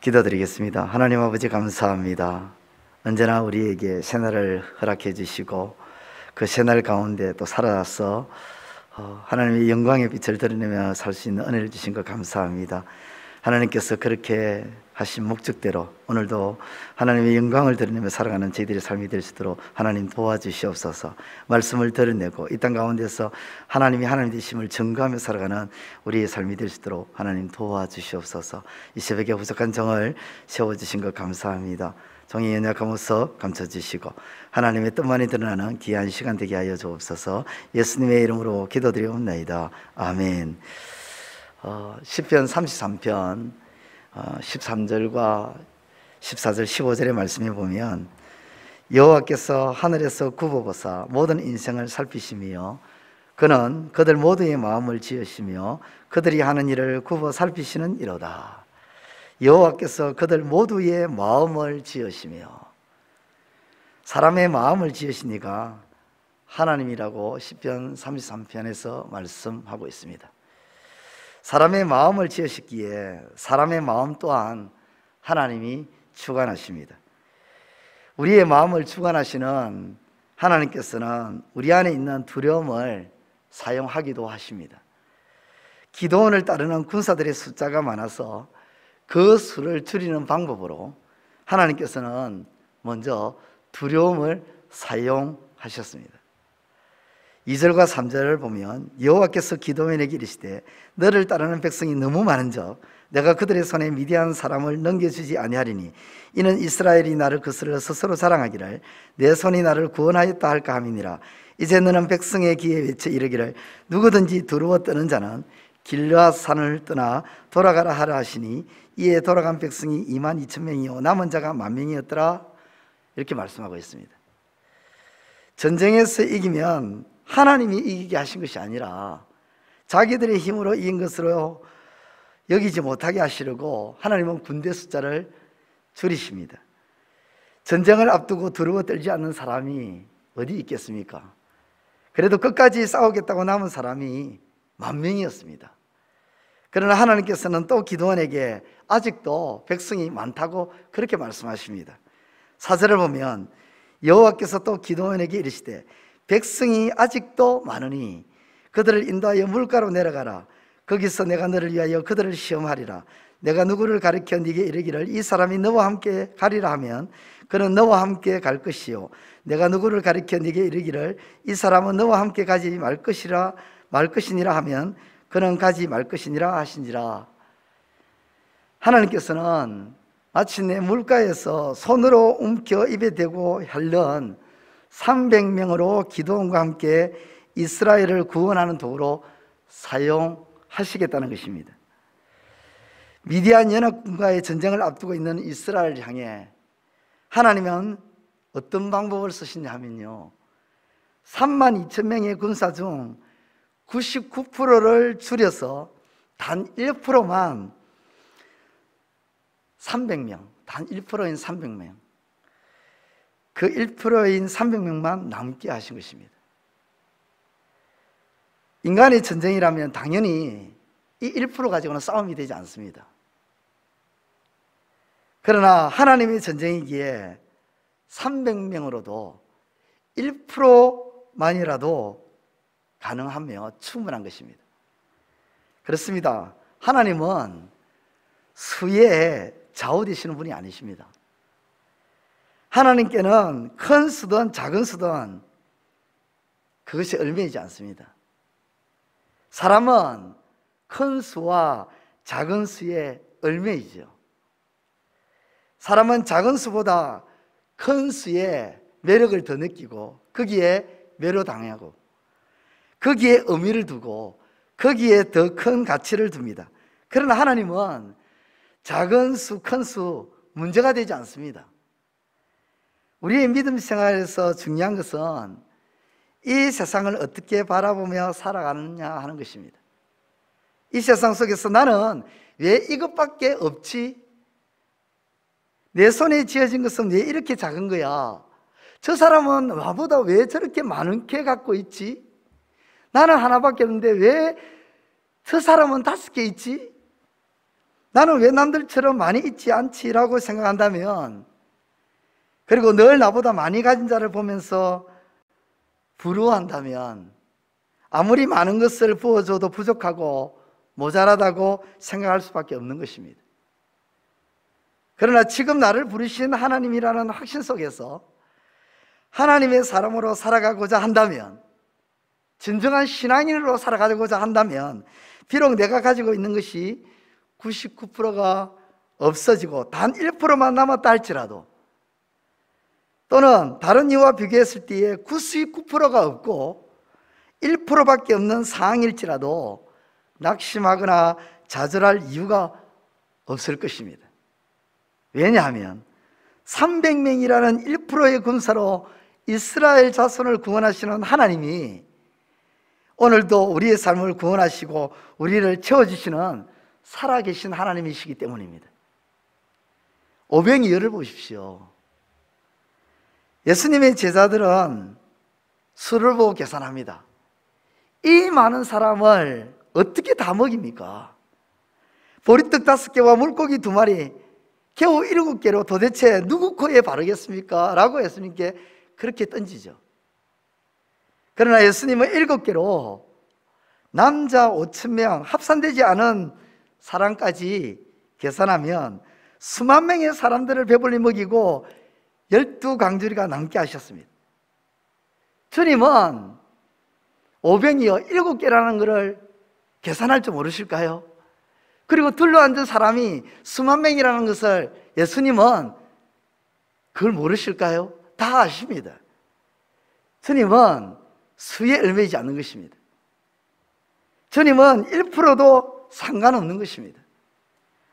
기도드리겠습니다. 하나님 아버지 감사합니다. 언제나 우리에게 새날을 허락해 주시고 그 새날 가운데 또 살아서 하나님의 영광의 빛을 드러내며 살 수 있는 은혜를 주신 것 감사합니다. 하나님께서 그렇게 하신 목적대로 오늘도 하나님의 영광을 드러내며 살아가는 저희들의 삶이 될 수 있도록 하나님 도와주시옵소서. 말씀을 드러내고 이 땅 가운데서 하나님이 하나님 되심을 증거하며 살아가는 우리의 삶이 될 수 있도록 하나님 도와주시옵소서. 이 새벽에 부족한 정을 세워주신 것 감사합니다. 정의 연약한 모습 감춰주시고 하나님의 뜻만이 드러나는 귀한 시간 되게 하여 주옵소서. 예수님의 이름으로 기도드리옵나이다. 아멘. 시편 33편 13절과 14절 15절의 말씀에 보면 여호와께서 하늘에서 굽어보사 모든 인생을 살피시며 그는 그들 모두의 마음을 지으시며 그들이 하는 일을 굽어 살피시는 이로다. 여호와께서 그들 모두의 마음을 지으시며, 사람의 마음을 지으시니까 하나님이라고 시편 33편에서 말씀하고 있습니다. 사람의 마음을 지으셨기에 사람의 마음 또한 하나님이 주관하십니다. 우리의 마음을 주관하시는 하나님께서는 우리 안에 있는 두려움을 사용하기도 하십니다. 기드온을 따르는 군사들의 숫자가 많아서 그 수를 줄이는 방법으로 하나님께서는 먼저 두려움을 사용하셨습니다. 2절과 3절을 보면 여호와께서 기드온에게 이르시되 너를 따르는 백성이 너무 많은즉 내가 그들의 손에 미디안 사람을 넘겨주지 아니하리니 이는 이스라엘이 나를 거스려 스스로 자랑하기를 내 손이 나를 구원하였다 할까 함이니라. 이제 너는 백성의 귀에 외쳐 이르기를 누구든지 두려워 떠는 자는 길르앗 산을 떠나 돌아가라 하라 하시니 이에 돌아간 백성이 22,000명이요 남은 자가 10,000명이었더라. 이렇게 말씀하고 있습니다. 전쟁에서 이기면 하나님이 이기게 하신 것이 아니라 자기들의 힘으로 이긴 것으로 여기지 못하게 하시려고 하나님은 군대 숫자를 줄이십니다. 전쟁을 앞두고 두려워 떨지 않는 사람이 어디 있겠습니까? 그래도 끝까지 싸우겠다고 남은 사람이 10,000명이었습니다. 그러나 하나님께서는 또 기드온에게 아직도 백성이 많다고 그렇게 말씀하십니다. 4절을 보면 여호와께서 또 기드온에게 이르시되 백성이 아직도 많으니 그들을 인도하여 물가로 내려가라. 거기서 내가 너를 위하여 그들을 시험하리라. 내가 누구를 가리켜 네게 이르기를 이 사람이 너와 함께 가리라 하면 그는 너와 함께 갈 것이요 내가 누구를 가리켜 네게 이르기를 이 사람은 너와 함께 가지 말 것이니라 하면 그는 가지 말 것이니라 하신지라. 하나님께서는 마침내 물가에서 손으로 움켜 입에 대고 핥는 300명으로 기드온과 함께 이스라엘을 구원하는 도구로 사용하시겠다는 것입니다. 미디안 연합군과의 전쟁을 앞두고 있는 이스라엘을 향해 하나님은 어떤 방법을 쓰시냐 하면요 32,000명의 군사 중 99%를 줄여서 단 1%만 300명, 단 1%인 300명, 그 1%인 300명만 남게 하신 것입니다. 인간의 전쟁이라면 당연히 이 1% 가지고는 싸움이 되지 않습니다. 그러나 하나님의 전쟁이기에 300명으로도 1%만이라도 가능하며 충분한 것입니다. 그렇습니다. 하나님은 수에 좌우되시는 분이 아니십니다. 하나님께는 큰 수든 작은 수든 그것이 얽매이지 않습니다. 사람은 큰 수와 작은 수에 얽매이죠. 사람은 작은 수보다 큰 수의 매력을 더 느끼고 거기에 매료당하고 거기에 의미를 두고 거기에 더 큰 가치를 둡니다. 그러나 하나님은 작은 수, 큰 수 문제가 되지 않습니다. 우리의 믿음 생활에서 중요한 것은 이 세상을 어떻게 바라보며 살아가느냐 하는 것입니다. 이 세상 속에서 나는 왜 이것밖에 없지? 내 손에 쥐어진 것은 왜 이렇게 작은 거야? 저 사람은 나보다 왜 저렇게 많은 게 갖고 있지? 나는 하나밖에 없는데 왜 저 사람은 5개 있지? 나는 왜 남들처럼 많이 있지 않지라고 생각한다면, 그리고 늘 나보다 많이 가진 자를 보면서 부러워한다면 아무리 많은 것을 부어줘도 부족하고 모자라다고 생각할 수밖에 없는 것입니다. 그러나 지금 나를 부르신 하나님이라는 확신 속에서 하나님의 사람으로 살아가고자 한다면, 진정한 신앙인으로 살아가고자 한다면, 비록 내가 가지고 있는 것이 99%가 없어지고 단 1%만 남았다 할지라도, 또는 다른 이와 비교했을 때에 99%가 없고 1%밖에 없는 상황일지라도 낙심하거나 좌절할 이유가 없을 것입니다. 왜냐하면 300명이라는 1%의 군사로 이스라엘 자손을 구원하시는 하나님이 오늘도 우리의 삶을 구원하시고 우리를 채워주시는 살아계신 하나님이시기 때문입니다. 오병이어를 보십시오. 예수님의 제자들은 수를 보고 계산합니다. 이 많은 사람을 어떻게 다 먹입니까? 보리떡 5개와 물고기 2마리, 겨우 7개로 도대체 누구 코에 바르겠습니까? 라고 예수님께 그렇게 던지죠. 그러나 예수님은 7개로 남자 5,000명, 합산되지 않은 사람까지 계산하면 수만 명의 사람들을 배불리 먹이고 12강주리가 남게 하셨습니다. 주님은 오병이어 7개라는 것을 계산할 줄 모르실까요? 그리고 둘러앉은 사람이 수만 명이라는 것을 예수님은 그걸 모르실까요? 다 아십니다. 주님은 수에 얽매이지 않는 것입니다. 주님은 1%도 상관없는 것입니다.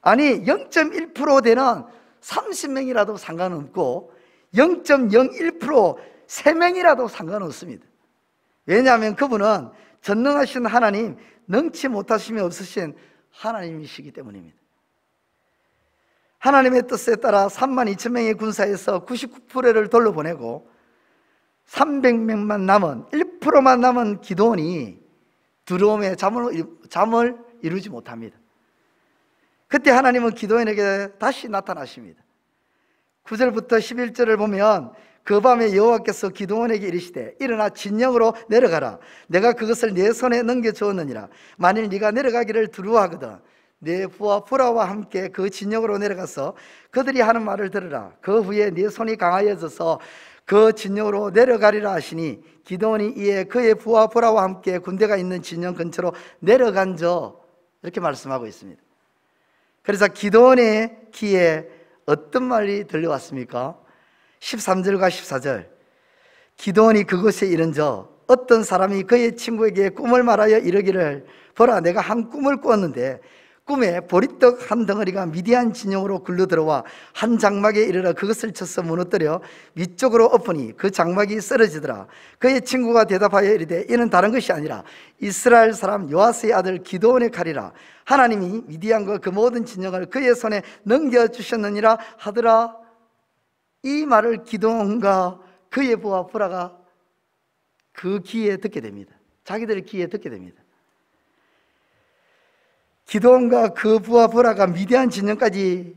아니 0.1% 되는 30명이라도 상관없고 0.01% 3명이라도 상관없습니다. 왜냐하면 그분은 전능하신 하나님, 능치 못하심이 없으신 하나님이시기 때문입니다. 하나님의 뜻에 따라 32,000명의 군사에서 99%를 돌려보내고 300명만 남은 1%만 남은 기도원이 두려움에 잠을 이루지 못합니다. 그때 하나님은 기도원에게 다시 나타나십니다. 9절부터 11절을 보면 그 밤에 여호와께서 기도원에게 이르시되 일어나 진영으로 내려가라. 내가 그것을 네 손에 넘겨주었느니라. 만일 네가 내려가기를 두려워하거든 네 부하 보라와 함께 그 진영으로 내려가서 그들이 하는 말을 들으라. 그 후에 네 손이 강하여져서 그 진영으로 내려가리라 하시니 기도원이 이에 그의 부하 보라와 함께 군대가 있는 진영 근처로 내려간저 이렇게 말씀하고 있습니다. 그래서 기도원의 귀에 어떤 말이 들려왔습니까? 13절과 14절. 기도원이 그곳에 이른저 어떤 사람이 그의 친구에게 꿈을 말하여 이르기를 보라 내가 한 꿈을 꾸었는데 꿈에 보리떡 한 덩어리가 미디안 진영으로 굴러들어와 한 장막에 이르러 그것을 쳐서 무너뜨려 위쪽으로 엎으니 그 장막이 쓰러지더라. 그의 친구가 대답하여 이르되 이는 다른 것이 아니라 이스라엘 사람 요아스의 아들 기도원의 칼이라. 하나님이 미디안과 그 모든 진영을 그의 손에 넘겨주셨느니라 하더라. 이 말을 기도원과 그의 부하 보라가 그 귀에 듣게 됩니다. 자기들의 귀에 듣게 됩니다. 기도원과 그 부하 보라가 미디안 진영까지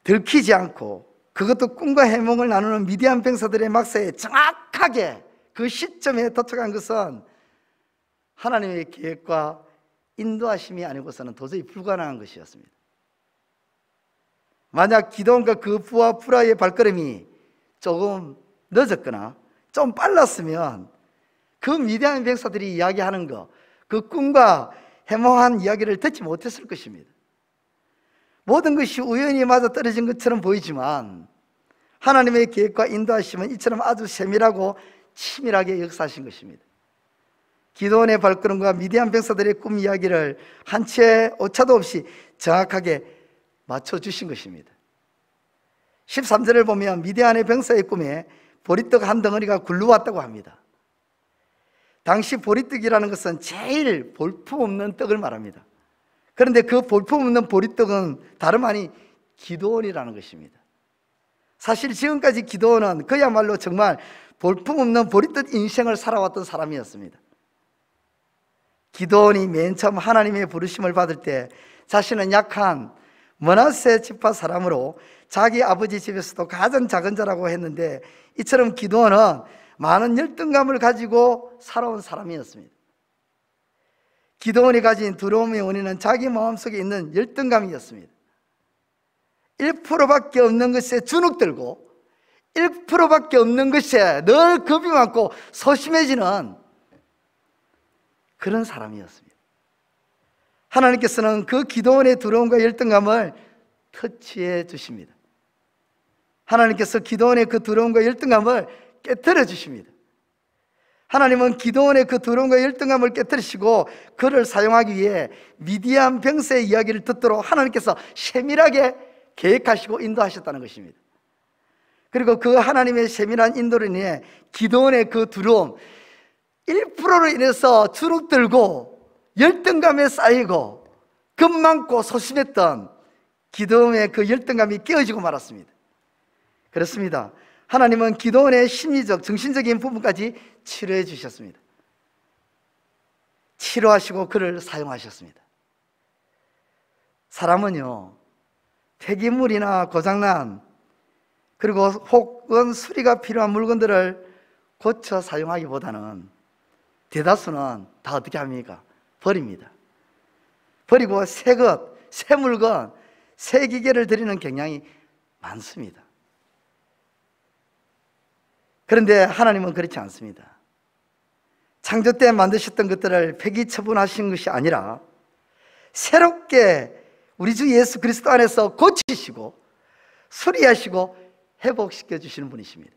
들키지 않고 그것도 꿈과 해몽을 나누는 미디안 병사들의 막사에 정확하게 그 시점에 도착한 것은 하나님의 계획과 인도하심이 아니고서는 도저히 불가능한 것이었습니다. 만약 기도원과 그 부하 보라의 발걸음이 조금 늦었거나 좀 빨랐으면 그 미디안 병사들이 이야기하는 것, 그 꿈과 해몽한 이야기를 듣지 못했을 것입니다. 모든 것이 우연히 맞아떨어진 것처럼 보이지만 하나님의 계획과 인도하심은 이처럼 아주 세밀하고 치밀하게 역사하신 것입니다. 기도원의 발걸음과 미디안 병사들의 꿈 이야기를 한 채 오차도 없이 정확하게 맞춰주신 것입니다. 13절을 보면 미디안의 병사의 꿈에 보리떡 한 덩어리가 굴러왔다고 합니다. 당시 보리떡이라는 것은 제일 볼품없는 떡을 말합니다. 그런데 그 볼품없는 보리떡은 다름 아닌 기도원이라는 것입니다. 사실 지금까지 기도원은 그야말로 정말 볼품없는 보리떡 인생을 살아왔던 사람이었습니다. 기드온이 맨 처음 하나님의 부르심을 받을 때 자신은 약한 므낫세 지파 사람으로 자기 아버지 집에서도 가장 작은 자라고 했는데, 이처럼 기드온은 많은 열등감을 가지고 살아온 사람이었습니다. 기드온이 가진 두려움의 원인은 자기 마음속에 있는 열등감이었습니다. 1%밖에 없는 것에 주눅들고 1%밖에 없는 것에 늘 겁이 많고 소심해지는 그런 사람이었습니다. 하나님께서는 그 기드온의 두려움과 열등감을 터치해 주십니다. 하나님께서 기드온의 그 두려움과 열등감을 깨트려 주십니다. 하나님은 기드온의 그 두려움과 열등감을 깨트리시고 그를 사용하기 위해 미디안 병세의 이야기를 듣도록 하나님께서 세밀하게 계획하시고 인도하셨다는 것입니다. 그리고 그 하나님의 세밀한 인도로 인해 기드온의 그 두려움, 1%로 인해서 주눅들고 열등감에 쌓이고 겁 많고 소심했던 기드온의 그 열등감이 깨어지고 말았습니다. 그렇습니다. 하나님은 기드온의 심리적, 정신적인 부분까지 치료해 주셨습니다. 치료하시고 그를 사용하셨습니다. 사람은요, 폐기물이나 고장난, 그리고 혹은 수리가 필요한 물건들을 고쳐 사용하기보다는 대다수는 다 어떻게 합니까? 버립니다. 버리고 새 것, 새 물건, 새 기계를 들이는 경향이 많습니다. 그런데 하나님은 그렇지 않습니다. 창조 때 만드셨던 것들을 폐기 처분하신 것이 아니라 새롭게 우리 주 예수 그리스도 안에서 고치시고 수리하시고 회복시켜 주시는 분이십니다.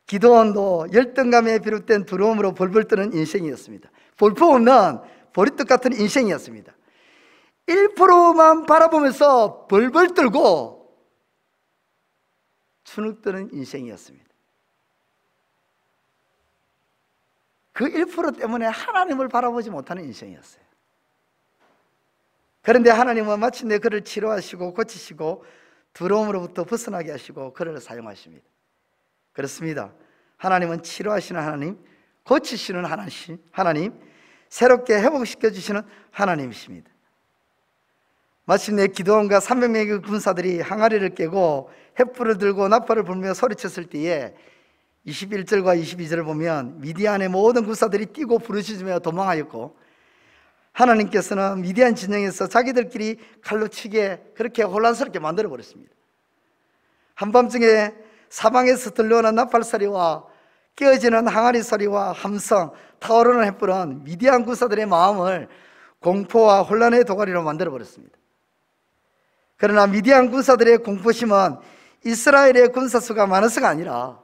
기드온도 열등감에 비롯된 두려움으로 벌벌 떠는 인생이었습니다. 볼품없는 보리떡 같은 인생이었습니다. 1%만 바라보면서 벌벌 떨고 주눅드는 인생이었습니다. 그 1% 때문에 하나님을 바라보지 못하는 인생이었어요. 그런데 하나님은 마침내 그를 치료하시고 고치시고 두려움으로부터 벗어나게 하시고 그를 사용하십니다. 그렇습니다. 하나님은 치료하시는 하나님, 고치시는 하나님, 새롭게 회복시켜 주시는 하나님이십니다. 마침내 기드온과 300명의 군사들이 항아리를 깨고 횃불을 들고 나팔을 불며 소리쳤을 때에 21절과 22절을 보면 미디안의 모든 군사들이 뛰고 부르짖으며 도망하였고, 하나님께서는 미디안 진영에서 자기들끼리 칼로 치게 그렇게 혼란스럽게 만들어 버렸습니다. 한밤중에 사방에서 들려오는 나팔 소리와 깨어지는 항아리 소리와 함성, 타오르는 횃불은 미디안 군사들의 마음을 공포와 혼란의 도가니로 만들어 버렸습니다. 그러나 미디안 군사들의 공포심은 이스라엘의 군사수가 많아서가 아니라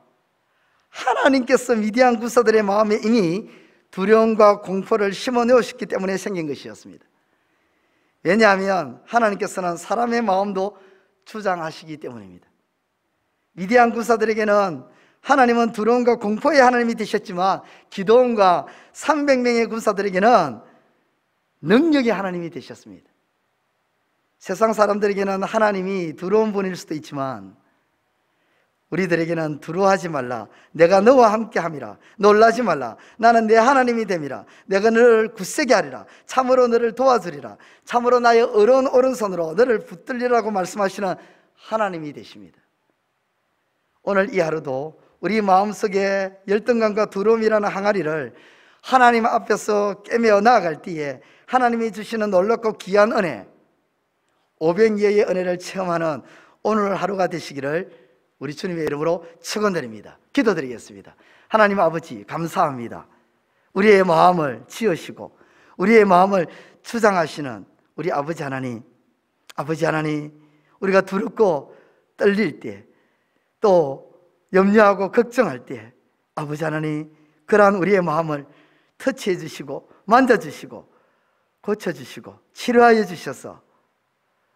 하나님께서 미디안 군사들의 마음에 이미 두려움과 공포를 심어 넣으셨기 때문에 생긴 것이었습니다. 왜냐하면 하나님께서는 사람의 마음도 주장하시기 때문입니다. 미디안 군사들에게는 하나님은 두려움과 공포의 하나님이 되셨지만 기드온과 300명의 군사들에게는 능력의 하나님이 되셨습니다. 세상 사람들에게는 하나님이 두려운 분일 수도 있지만 우리들에게는 두려워하지 말라, 내가 너와 함께 함이라, 놀라지 말라, 나는 내 하나님이 됨이라, 내가 너를 굳세게 하리라, 참으로 너를 도와주리라, 참으로 나의 어려운 오른손으로 너를 붙들리라고 말씀하시는 하나님이 되십니다. 오늘 이 하루도 우리 마음속에 열등감과 두려움이라는 항아리를 하나님 앞에서 깨며 나아갈 때에 하나님이 주시는 놀랍고 귀한 은혜, 500예의 은혜를 체험하는 오늘 하루가 되시기를 우리 주님의 이름으로 축원드립니다. 기도드리겠습니다. 하나님 아버지 감사합니다. 우리의 마음을 지으시고 우리의 마음을 주장하시는 우리 아버지 하나님, 우리가 두렵고 떨릴 때, 또 염려하고 걱정할 때 아버지 하나님, 그러한 우리의 마음을 터치해 주시고 만져주시고 고쳐주시고 치료하여 주셔서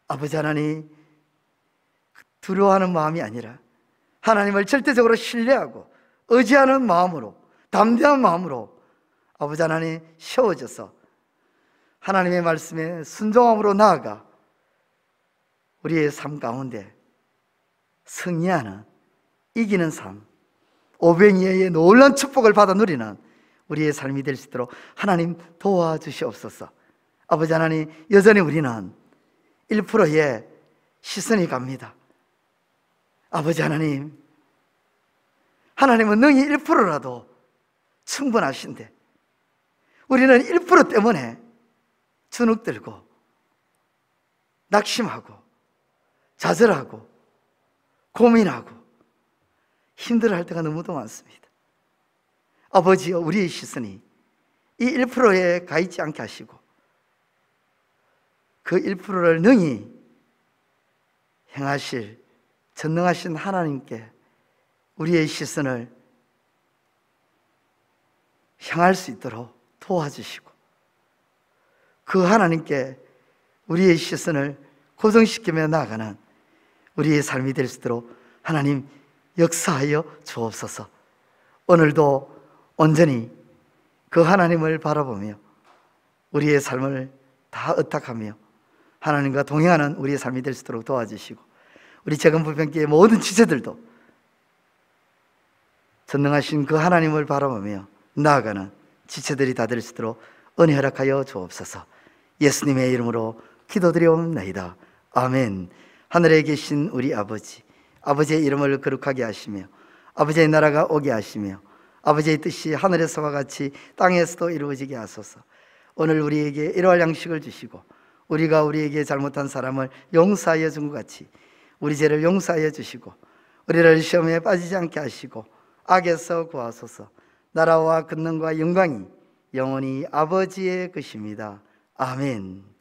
아버지 하나님, 두려워하는 마음이 아니라 하나님을 절대적으로 신뢰하고 의지하는 마음으로, 담대한 마음으로 아버지 하나님 세워져서 하나님의 말씀에 순종함으로 나아가 우리의 삶 가운데 승리하는, 이기는 삶, 오병이어의 놀라운 축복을 받아 누리는 우리의 삶이 될 수 있도록 하나님 도와주시옵소서. 아버지 하나님, 여전히 우리는 1%의 시선이 갑니다. 아버지 하나님, 하나님은 능히 1%라도 충분하신데 우리는 1% 때문에 주눅들고 낙심하고 좌절하고 고민하고 힘들어할 때가 너무도 많습니다. 아버지여, 우리의 시선이 이 1%에 가 있지 않게 하시고 그 1%를 능히 행하실 전능하신 하나님께 우리의 시선을 향할 수 있도록 도와주시고 그 하나님께 우리의 시선을 고정시키며 나아가는 우리의 삶이 될 수 있도록 하나님 역사하여 주옵소서. 오늘도 온전히 그 하나님을 바라보며 우리의 삶을 다 의탁하며 하나님과 동행하는 우리의 삶이 될 수 있도록 도와주시고 우리 재건부평교회 모든 지체들도 전능하신 그 하나님을 바라보며 나아가는 지체들이 다 될 수 있도록 은혜 허락하여 주옵소서. 예수님의 이름으로 기도드리옵나이다. 아멘. 하늘에 계신 우리 아버지, 아버지의 이름을 거룩하게 하시며 아버지의 나라가 오게 하시며 아버지의 뜻이 하늘에서와 같이 땅에서도 이루어지게 하소서. 오늘 우리에게 일용할 양식을 주시고 우리가 우리에게 잘못한 사람을 용서하여 준 것 같이 우리 죄를 용서하여 주시고 우리를 시험에 빠지지 않게 하시고 악에서 구하소서. 나라와 권능과 영광이 영원히 아버지의 것입니다. 아멘.